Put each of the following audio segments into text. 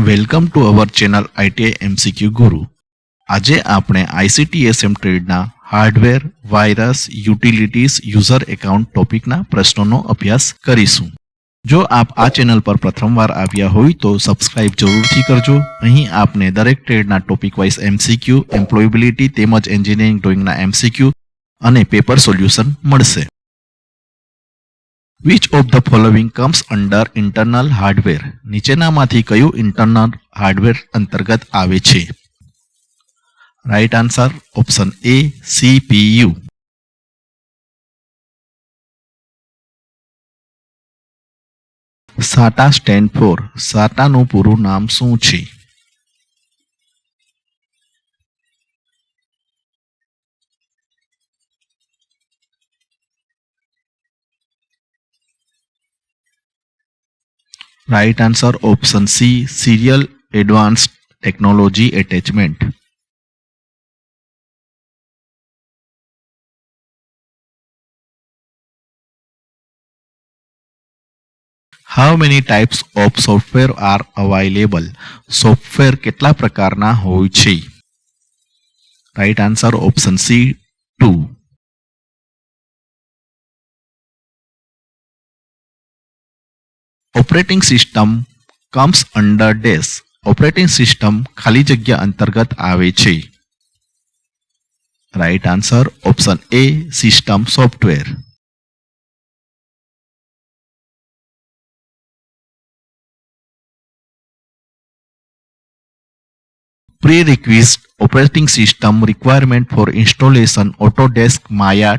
Welcome to our channel ITI MCQ Guru. આજે આપણે ICTSM ટ્રેડના hardware, virus, utilities, user account ટોપિકના પ્રશ્નોનો અભ્યાસ કરીશું. જો આપ આ ચેનલ પર પ્રથમવાર આવ્યા હોય તો સબસ્ક્રાઇબ જરૂરથી કરજો. અહીં આપને દરેક ટ્રેડના ટોપિક વાઇઝ MCQ, એમ્પ્લોયેબિલિટી તેમજ એન્જિનિયરિંગ ડ્રોઈંગના MCQ અને પેપર સોલ્યુશન મળશે. Which of the following comes under internal hardware? નીચેનામાંથી કયું ઇન્ટરનલ હાર્ડવેર અંતર્ગત આવે છે? Right answer option A CPU. SATA stand for. SATAનું પૂરું નામ શું છે? Right answer option C, Serial Advanced Technology Attachment. How many types of software are available? Software કેટલા પ્રકારના હોય છે? Right answer option C, 2. Operating system comes under dash. Operating system ખાલી જગ્યા અંતર્ગત આવે છે. Right answer option A system software. Prerequisite operating system requirement for installation Autodesk Maya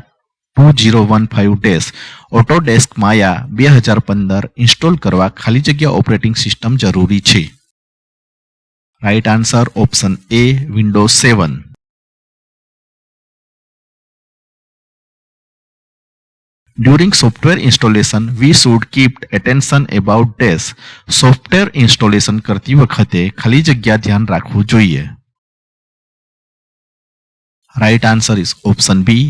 2015 Autodesk Maya 2015 install કરવા ખાલી જગ્યા ઓપરેટિંગ સિસ્ટમ જરૂરી છે. Right answer option A Windows 7. During software installation, we should keep attention about this. Software installation કરતી વખતે ખાલી જગ્યા ધ્યાન રાખવું જોઈએ. Right answer is option B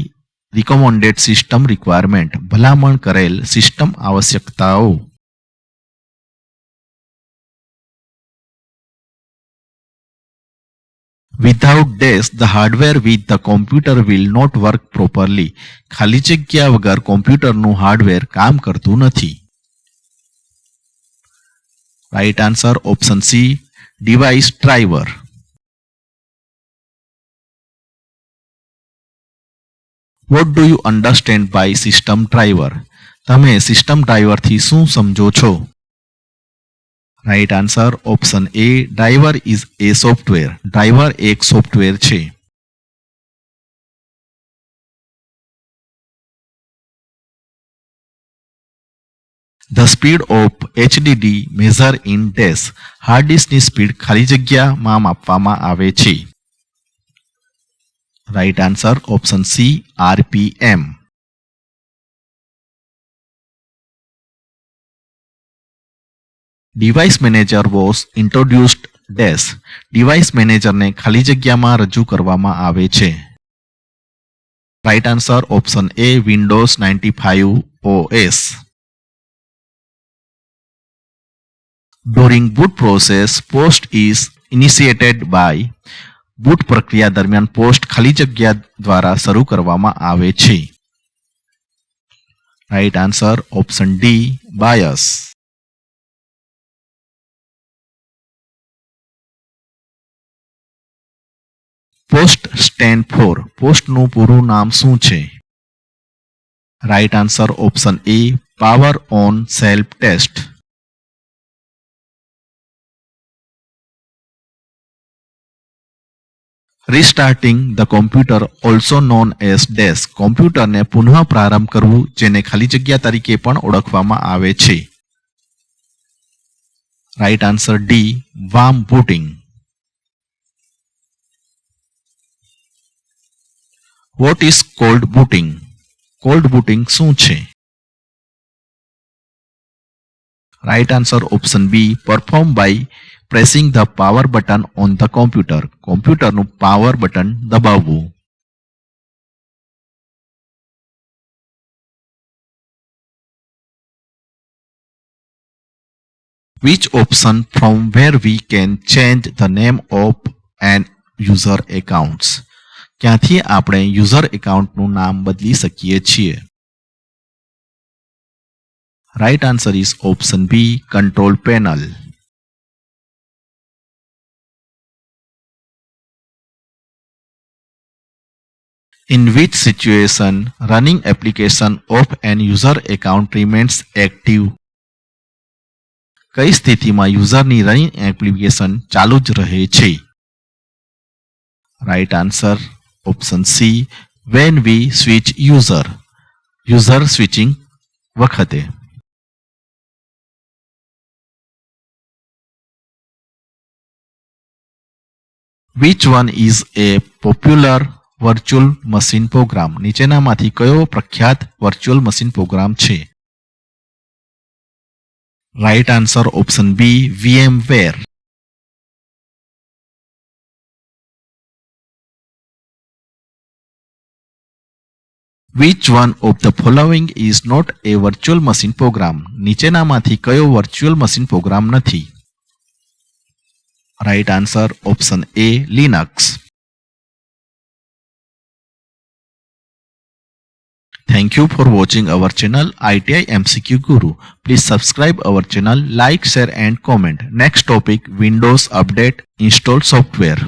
recommended system requirement. ભલામણ કરેલ સિસ્ટમ આવશ્યકતાઓ. Without this, the hardware with the computer will not work properly. ખાલી જગ્યા વગર કોમ્પ્યુટરનું હાર્ડવેર કામ કરતું નથી. Right answer option C device driver. What do you understand by system driver? તમે સિસ્ટમ ડ્રાઈવરથી શું સમજો છો? Right answer option A driver is a software. Driver એક સોફ્ટવેર છે. The speed of HDD measure in dash. Hard ડિસ્કની speed ખાલી જગ્યામાં માપવામાં આવે છે. Right answer option C RPM. Device manager was introduced dash. Device મેનેજરને ખાલી જગ્યામાં રજૂ કરવામાં આવે છે. Right answer option A Windows 95 OS. During boot process, post is initiated by. Boot પ્રક્રિયા દરમિયાન પોસ્ટ ખાલી જગ્યા દ્વારા શરૂ કરવામાં આવે છે. Right answer option D BIOS. POST stand for. પોસ્ટનું પૂરું નામ શું છે? Right answer option A power on self test. Restarting the computer also known as dash. કોમ્પ્યુટરને પુનઃ પ્રારંભ કરવું જેને ખાલી જગ્યા તરીકે પણ ઓળખવામાં આવે છે. Right answer D warm booting. What is cold booting? Cold booting શું છે? Right answer option B perform by pressing the power button on the computer. કોમ્પ્યુટરનું પાવર બટન દબાવવું. Which option from where we can change the name of an user accounts? ક્યાંથી આપણે user એકાઉન્ટનું નામ બદલી શકીએ છીએ? Right answer is option B, control panel. In which situation running application of an user account remains active? કઈ સ્થિતિમાં યુઝરની running application ચાલુ જ રહે છે? Right answer option C, when we switch user. User switching વખતે. Which one is a popular virtual machine program? નીચેનામાંથી કયો પ્રખ્યાત વર્ચ્યુઅલ મશીન પ્રોગ્રામ છે? Right answer option B, VMware. Which one of the following is not a virtual machine program? નીચેનામાંથી કયો virtual machine programme નથી? Right answer option A, Linux. Thank you for watching our channel ITI MCQ Guru. Please subscribe our channel, like, share and comment. Next topic, Windows Update, install software.